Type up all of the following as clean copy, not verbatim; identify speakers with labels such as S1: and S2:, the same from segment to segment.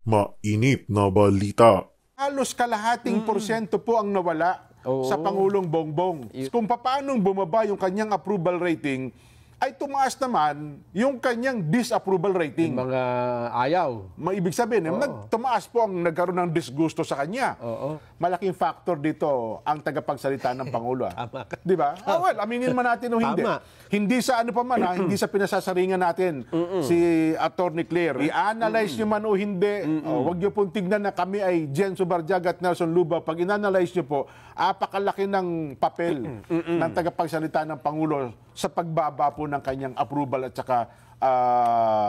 S1: Mainit na balita.
S2: Halos kalahating porsyento po ang nawala sa Pangulong Bongbong. Kung paano bumaba yung kanyang approval rating, ay tumaas naman yung kanyang disapproval rating.
S3: Mga ayaw.
S2: Ibig sabihin, tumaas po ang nagkaroon ng disgusto sa kanya. Malaking factor dito ang tagapagsalita ng Pangulo. Di ba? Well, aminin man natin o hindi.
S3: Tama.
S2: Hindi sa ano pa man, hindi sa pinasasaringan natin si Atty. Claire. I-analyze nyo man o hindi, huwag nyo pong tignan na kami ay Jen Subarjag at Nelson Luba. Pag in-analyze nyo po, apakalaki ng papel ng tagapagsalita ng Pangulo sa pagbaba po ng kanyang approval at saka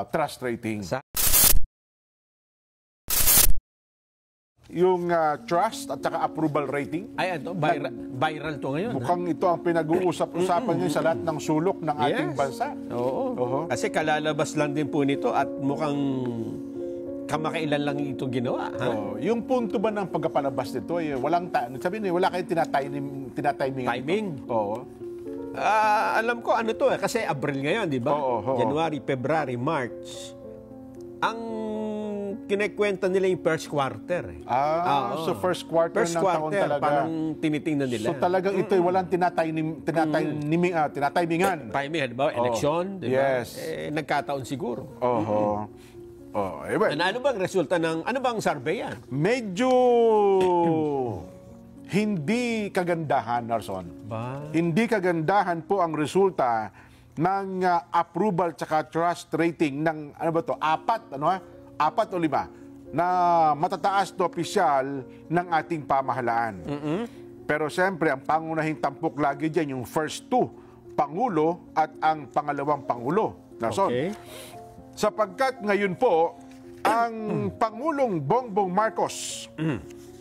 S2: trust rating. Yung trust at saka approval rating.
S3: Ay, ito, viral to ngayon.
S2: Mukhang ito ang pinag-uusap-usapan ngayon sa lahat ng sulok ng ating bansa.
S3: Oo. Kasi kalalabas lang din po nito at mukhang kamakailan lang ito ginawa.
S2: Yung punto ba ng pagkapalabas nito, walang sabihin wala kayong tinatimingan.
S3: Timing?
S2: Oo.
S3: Alam ko ano to kasi Abril ngayon, di ba? January, February, March. Ang kinekwenta nila yung first quarter.
S2: So first quarter ng taon talaga.
S3: Parang tinitingnan nila.
S2: So talagang ito ay walang tinatimingan.
S3: Timing, di ba? Eleksyon, di ba?
S2: Yes.
S3: Nagkataon siguro.
S2: Well,
S3: ano bang resulta ng, ano bang survey yan?
S2: Medyo hindi kagandahan, Narson. Hindi kagandahan po ang resulta ng approval tsaka trust rating ng, apat o lima na matataas na opisyal ng ating pamahalaan. Pero siyempre, ang pangunahing tampok lagi dyan, yung first two, Pangulo at ang pangalawang Pangulo. Narson.
S3: Okay.
S2: Sapagkat ngayon po, ang Pangulong Bongbong Marcos,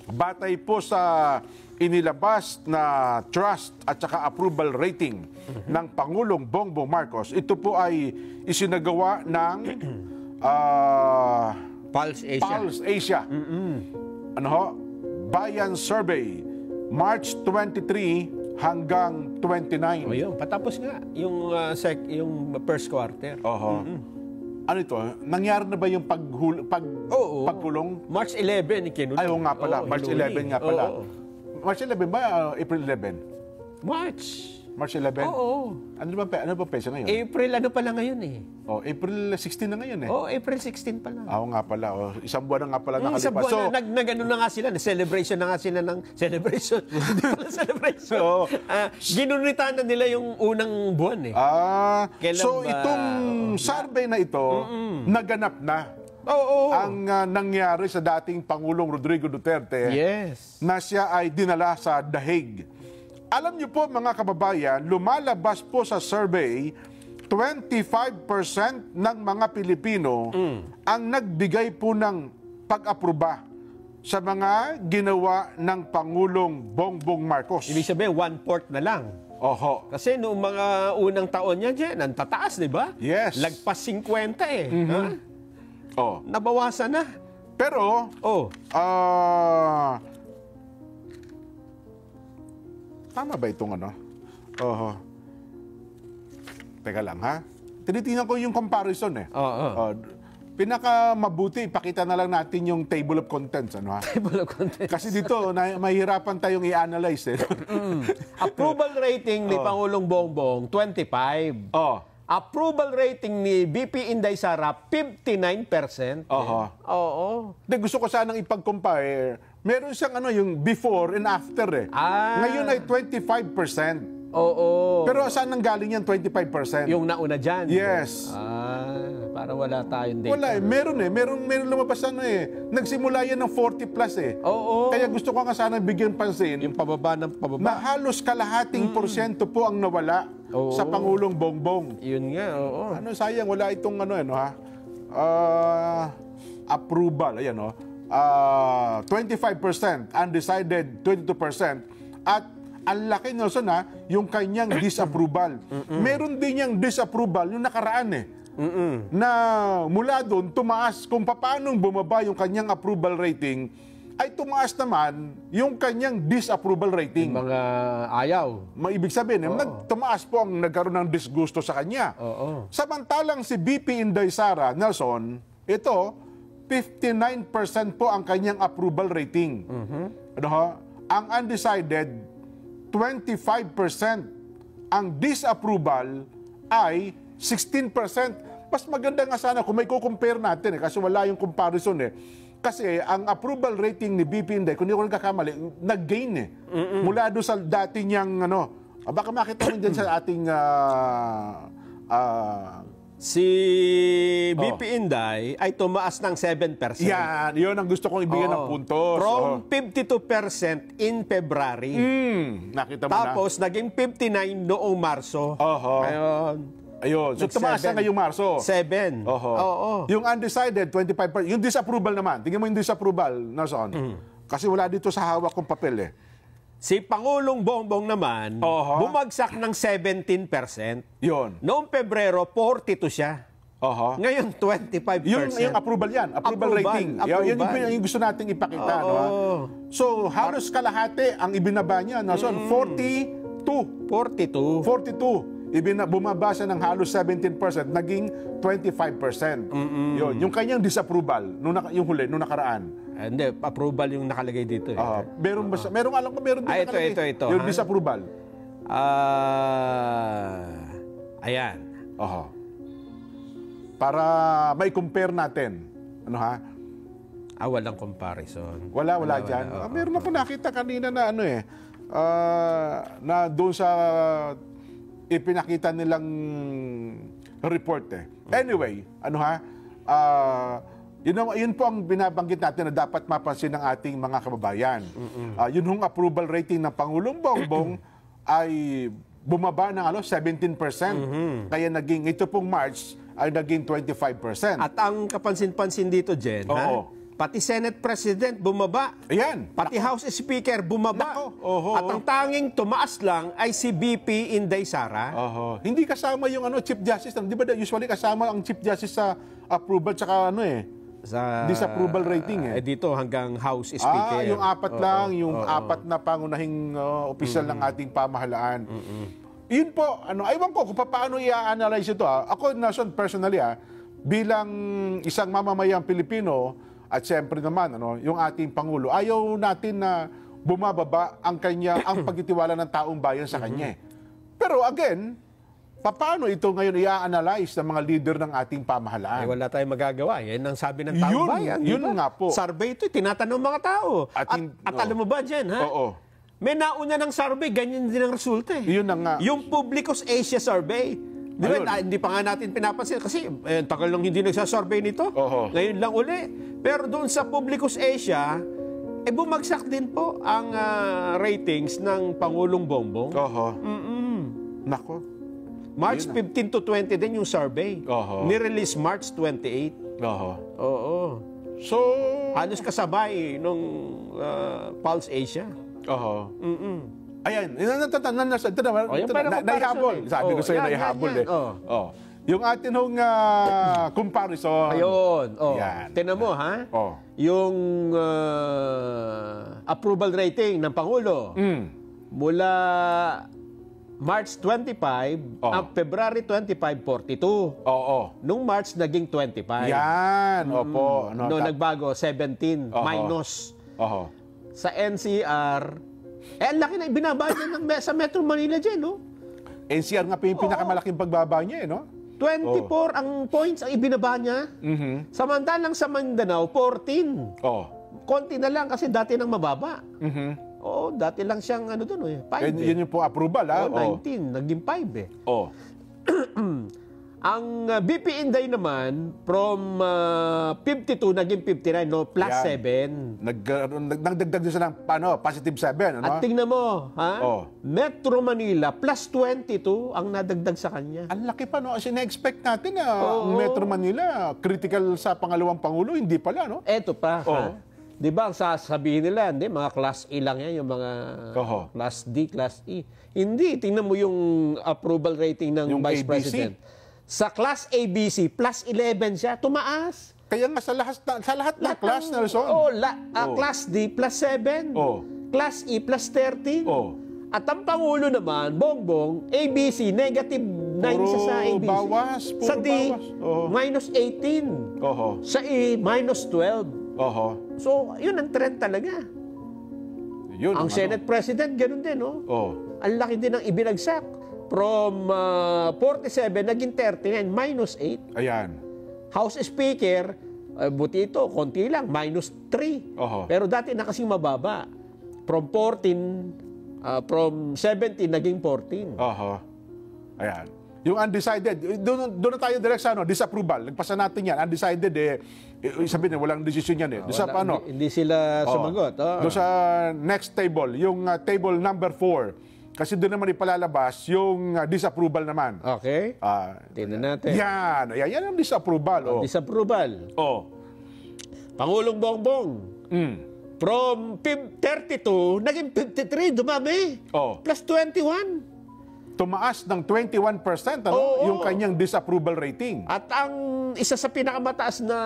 S2: batay po sa inilabas na trust at saka approval rating ng Pangulong Bongbong Marcos, ito po ay isinagawa ng
S3: Pulse
S2: Asia. Bayan Survey, March 23 hanggang 29.
S3: Patapos nga yung first quarter.
S2: Ano ito? Nangyari na ba yung pagpulong?
S3: March 11 ikinulong.
S2: Ay, nga pala. March 11 nga pala. March 11 ba? April 11? March 11? Ano ba pesa ngayon?
S3: April pa lang ngayon eh.
S2: April 16 na ngayon eh.
S3: April 16 pa lang.
S2: Nga pala. Isang buwan na nga pala nakalipas.
S3: Isang buwan na, nag-ano na nga sila. Celebration na nga sila ng celebration. Hindi pala celebration. Ginunitan na nila yung unang buwan eh.
S2: So itong survey na ito, naganap na. Ang nangyari sa dating Pangulong Rodrigo Duterte na siya ay dinala sa The Hague. Alam niyo po mga kababayan, lumalabas po sa survey, 25% ng mga Pilipino ang nagbigay po ng pag-aproba sa mga ginawa ng Pangulong Bongbong Marcos.
S3: Ibig sabihin, 1/4 na lang. Kasi noong mga unang taon niya dyan, ang tataas, di ba?
S2: Yes.
S3: Lagpas 50 eh. Nabawasan na.
S2: Pero, tama ba itong ano? Teka lang ha. Tinitingnan ko yung comparison eh. Pinakamabuti, ipakita na lang natin yung table of contents.
S3: Table of contents.
S2: Kasi dito, mahihirapan tayong i-analyze eh.
S3: Approval rating ni Pangulong Bongbong, 25. Approval rating ni BP Inday Sara, 59%. Gusto ko sanang ipag-compare. Meron siyang yung before and after eh. Ngayon ay 25%. Pero saan nang galing yan 25%? Yung nauna dyan?
S2: Yes.
S3: Para wala tayong data.
S2: Wala eh. Meron lumabas nagsimula yan ng 40 plus eh. Kaya gusto ko nga sana bigyan pansin.
S3: Yung pababa ng pababa.
S2: Na halos kalahating porsyento po ang nawala sa Pangulong Bongbong.
S3: Yun nga,
S2: sayang, wala itong approval. Ayan 25%, undecided 22%, at ang laki Nelson yung kanyang disapproval. Meron din niyang disapproval yung nakaraan eh. Na mula doon tumaas kung paano bumaba yung kanyang approval rating, ay tumaas naman yung kanyang disapproval rating.
S3: Mga ayaw.
S2: Ibig sabihin, tumaas po ang nagkaroon ng disgusto sa kanya. Samantalang si BP Inday Sara, Nelson, ito, 59% po ang kanyang approval rating. Ano ho? Ang undecided, 25%. Ang disapproval ay 16%. Mas maganda nga sana kung may kukumpare natin kasi wala yung comparison Kasi ang approval rating ni BP Inday, kung hindi ko nagkakamali, nag-gain mula doon sa dati niyang baka makita mo dyan sa ating
S3: si BP Inday ay tumaas ng 7%.
S2: Yan, yun ang gusto kong ibigay ng puntos.
S3: From 52% in February.
S2: Nakita mo
S3: Tapos, naging 59 noong Marso.
S2: Ayun. So, tumaas na ngayong Marso.
S3: 7.
S2: Yung undecided, 25%. Yung disapproval naman. Tingnan mo yung disapproval, Nelson. Kasi wala dito sa hawak kong papel
S3: Si Pangulong Bongbong naman, bumagsak ng 17%.
S2: Yun.
S3: Noong Pebrero, 42 siya. Ngayon, 25%.
S2: Yung approval yan. Approval rating. Yan yung gusto nating ipakita. So, halos kalahati ang ibinaba niya. Nelson, 42. Bumaba siya ng halos 17%, naging 25%. Yun, yung kanyang disapproval, yung huli, nung nakaraan.
S3: Hindi, approval yung nakalagay dito.
S2: Merong alam ko, meron din nakalagay.
S3: Ito.
S2: Yung disapproval.
S3: Ayan.
S2: Para may compare natin.
S3: Walang comparison.
S2: Wala dyan. Meron ako nakita kanina na na doon sa ipinakita nilang report Anyway, yun po ang binabanggit natin na dapat mapansin ng ating mga kababayan. Yun hong approval rating ng Pangulong Bongbong ay bumaba ng 17%. Kaya ito pong March ay naging 25%.
S3: At ang kapansin-pansin dito, Jen, pati Senate President bumaba.
S2: Ayan.
S3: Pati House Speaker bumaba. At ang tanging tumaas lang ay si BP Inday Sara.
S2: Hindi kasama yung Chief Justice. Di ba usually kasama ang Chief Justice sa approval tsaka
S3: sa
S2: disapproval rating
S3: dito hanggang House Speaker.
S2: Yung apat lang, yung apat na pangunahing opisyal ng ating pamahalaan. Yun po, aywan ko kung paano i-analyze ito. Ako, Nelson, personally, bilang isang mamamayang Pilipino, at siyempre naman, yung ating Pangulo, ayaw natin na bumababa ang pagtitiwala ng taong bayan sa kanya. Pero again, paano ito ngayon i-analyze ng mga leader ng ating pamahalaan?
S3: Wala tayong magagawa. Yan ang sabi ng taong bayan.
S2: Yun nga po.
S3: Survey ito, tinatanong mga tao. At alam mo ba dyan, may nauna ng survey, ganyan din ang resulta.
S2: Yun na nga.
S3: Yung Publicus Asia Survey. Di ba, hindi pa nga natin pinapansin kasi tagal lang hindi nagsasurvey nito. Ngayon lang uli. Pero doon sa Publicus Asia, bumagsak din po ang ratings ng Pangulong Bongbong.
S2: Nako.
S3: March 15 to 20 din yung survey. Ni-release March 28. So, halos kasabay nung Pulse Asia. Ayan,
S2: naihabol. Sabi ko sa'yo, naihabol Yung atin hong comparison.
S3: Ayun. Tinan mo, yung approval rating ng Pangulo. Mula March 25, February 25, 42. Nung March, naging 25.
S2: Yan, opo.
S3: Noong nagbago, 17, minus. Sa NCR, ang laki na ibinaba niya sa Metro Manila dyan,
S2: NCR nga yung pinakamalaking pagbaba niya,
S3: 24 ang points ang ibinaba niya. Samantalang sa Mindanao, 14. Konti na lang kasi dati nang mababa. Dati lang siyang 5
S2: Yun yung po approval,
S3: 19, naging 5 Ang BP Inday naman, from 52 naging 59, plus 7.
S2: Nagdagdag din siya ng positive 7.
S3: At tingnan mo, Metro Manila, plus 22 ang nadagdag sa kanya.
S2: Ang laki pa, Kasi na-expect natin na Metro Manila, critical sa pangalawang Pangulo, hindi pala,
S3: Eto pa, Di ba, ang sasabihin nila, hindi, mga Class A lang yan, yung mga Class D, Class E. Hindi, tingnan mo yung approval rating ng
S2: yung
S3: Vice
S2: ABC.
S3: President. Sa Class ABC, plus 11 siya, tumaas.
S2: Kaya nga sa lahat ng class, Nelson.
S3: Class D, plus 7. Class E, plus 13. At ang Pangulo naman, Bongbong, ABC, negative 9 siya sa ABC.
S2: Bawas.
S3: Sa D, minus 18.
S2: Oho.
S3: Sa minus 12.
S2: Oho.
S3: So, yun ang trend talaga.
S2: Yun,
S3: Ang Senate President, ganun din, no?
S2: Oh.
S3: Ang laki din ng ibinagsak. From 47, naging 39, minus 8.
S2: Ayan.
S3: House Speaker, buti ito, konti lang, minus 3.
S2: Oho.
S3: Pero dati na kasing mababa. From 14, from 17, naging 14.
S2: Oho. Ayan. Yung undecided, doon na tayo direct sa disapproval. Nagpasa natin yan. Undecided, sabihin na, walang decision yan.
S3: Hindi sila sumagot.
S2: Doon sa next table, yung table number 4. Kasi doon naman ipalalabas yung disapproval naman.
S3: Okay. Tingnan natin.
S2: Yan ang disapproval.
S3: Disapproval. Pangulong Bongbong. From 32, naging 53, dumami. Plus 21.
S2: Tumaas ng 21% yung kanyang disapproval rating.
S3: At ang isa sa pinakamataas na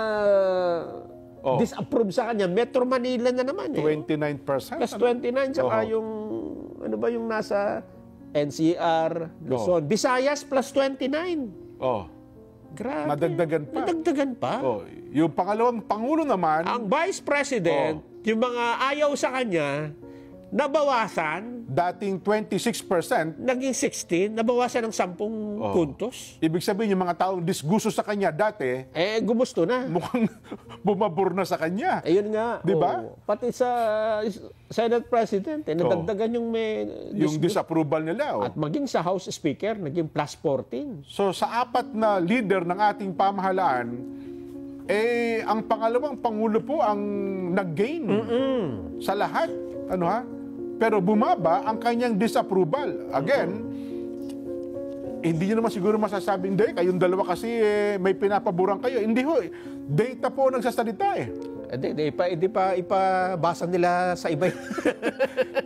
S3: disapprove sa kanya, Metro Manila na naman.
S2: 29%.
S3: Plus 29, saka yung, ano ba yung nasa NCR, Luzon. Visayas, plus 29. Grabe.
S2: Nadagdagan pa.
S3: Nadagdagan pa.
S2: Yung pangalawang pangulo naman,
S3: ang Vice President, yung mga ayaw sa kanya, nabawasan,
S2: dating 26%,
S3: naging 16, nabawasan ng 10 puntos.
S2: Ibig sabihin, yung mga taong disgusto sa kanya dati,
S3: gumusto na.
S2: mukhang bumabor na sa kanya.
S3: Ayun nga.
S2: Di ba?
S3: Pati sa Senate President, nadagdagan yung may
S2: yung disapproval nila.
S3: At maging sa House Speaker, naging plus 14.
S2: So, sa apat na leader ng ating pamahalaan, ang pangalawang pangulo po ang nag-gain sa lahat. Pero bumaba ang kanyang disapproval. Again, hindi nyo naman siguro masasabing, hindi, kayong dalawa kasi may pinapaboran kayo. Hindi ho. Data po nagsasalita
S3: Hindi pa ipabasa nila sa iba.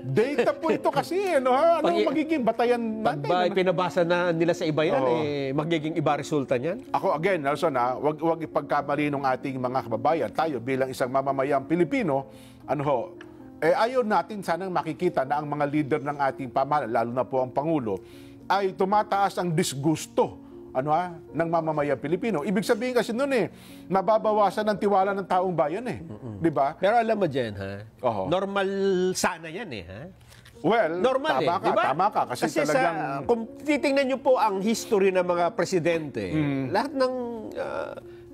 S2: Data po ito kasi, ano magiging batayan natin?
S3: Pag pinabasa na nila sa iba yan, magiging iba resulta niyan?
S2: Ako, again, Nelson, wag ipagkamali ng ating mga kababayan. Tayo bilang isang mamamayang Pilipino, ayaw natin sanang makikita na ang mga leader ng ating pamahalaan, lalo na po ang Pangulo, ay tumataas ang disgusto ng mamamayang Pilipino. Ibig sabihin kasi noon nababawasan ng tiwala ng taong bayan di ba?
S3: Pero alam mo dyan, normal sana yan
S2: Well,
S3: normal
S2: tama ka. Kasi talagang...
S3: kung titingnan nyo po ang history ng mga presidente, lahat ng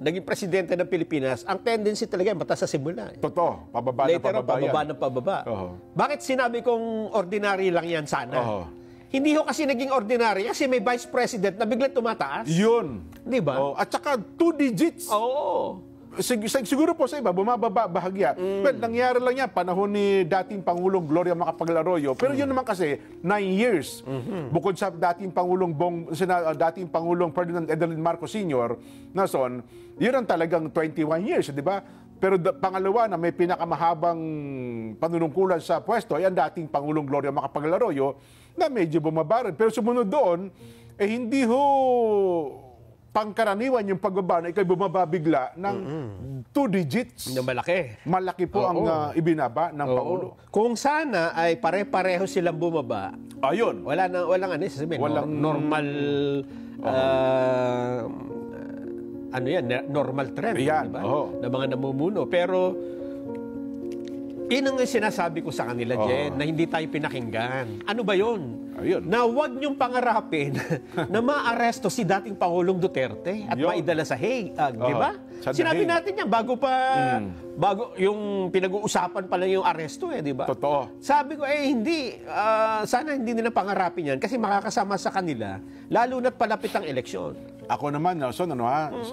S3: naging presidente ng Pilipinas, ang tendency talaga mataas sa simula.
S2: Totoo, pababa
S3: ng pababa. Bakit sinabi kong ordinary lang yan sana? Hindi ho kasi naging ordinary kasi may vice president na biglang tumataas.
S2: Yun.
S3: Di ba?
S2: At saka 2 digits. Siguro po sa iba, bumababa bahagya. But nangyari lang yan, panahon ni dating Pangulong Gloria Macapagal Arroyo. Pero yun naman kasi, 9 years. Bukod sa dating Pangulong Ferdinand Edelin Marcos Sr., Nason, yun ang talagang 21 years, di ba? Pero pangalawa na may pinakamahabang panunungkulan sa pwesto ay ang dating Pangulong Gloria Macapagal Arroyo na medyo bumaba rin. Pero sumunod doon, hindi ho pangkaraniwan yung pagbaba na ikay bumaba bigla ng 2 digits.
S3: Na malaki.
S2: Malaki po ang ibinaba ng Pangulo.
S3: Kung sana ay pare-pareho silang bumaba,
S2: ayun.
S3: Walang normal normal trend,
S2: yan,
S3: diba? Na mga namumuno. Pero yun ang sinasabi ko sa kanila, Jen, na hindi tayo pinakinggan. Ano ba yun?
S2: Ayun.
S3: Na huwag niyong pangarapin na maaresto si dating Pangulong Duterte at maidala sa Hague, di ba? Sinabi natin yan bago yung pinag-uusapan pa lang yung aresto, di ba?
S2: Totoo.
S3: Sabi ko, hindi. Sana hindi nila pangarapin yan kasi makakasama sa kanila, lalo na't palapit ang eleksyon.
S2: Ako naman, Nelson,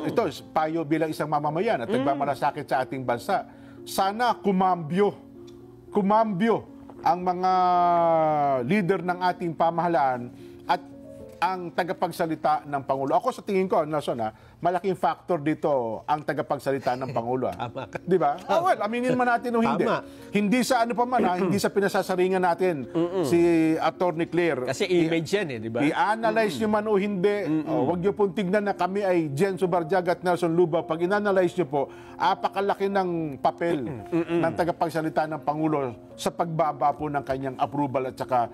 S2: ito, payo bilang isang mamamayan at nagmamalasakit sa ating bansa. Sana kumambyo ang mga leader ng ating pamahalaan at ang tagapagsalita ng Pangulo. Ako sa tingin ko, Nelson, malaking factor dito ang tagapagsalita ng Pangulo. Di ba? Well, aminin man natin o hindi. Hindi sa ano pa man, hindi sa pinasasaringan natin si Atty. Claire.
S3: Kasi image yan di ba?
S2: I-analyze nyo man o hindi. Huwag nyo pong tignan na kami ay Jen Subarjaga at Nelson Luba. Pag in-analyze nyo po, apakalaki ng papel ng tagapagsalita ng Pangulo sa pagbaba po ng kanyang approval at saka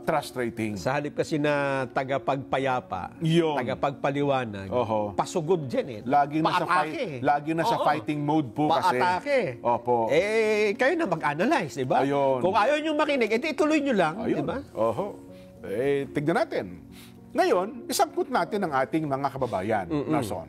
S2: trust rating.
S3: Sa halip kasi na tagapagpayapa,
S2: Yun.
S3: tagapagpaliwanag, pasugod dyan eh.
S2: Lagi na sa
S3: Oo.
S2: fighting mode po kasi.
S3: Paatake.
S2: Opo.
S3: Kayo na mag-analyze, di ba?
S2: Ayun.
S3: Kung ayaw nyo makinig, edi ituloy nyo lang, di ba?
S2: Tignan natin. Ngayon, isangkot natin ang ating mga kababayan, Nason.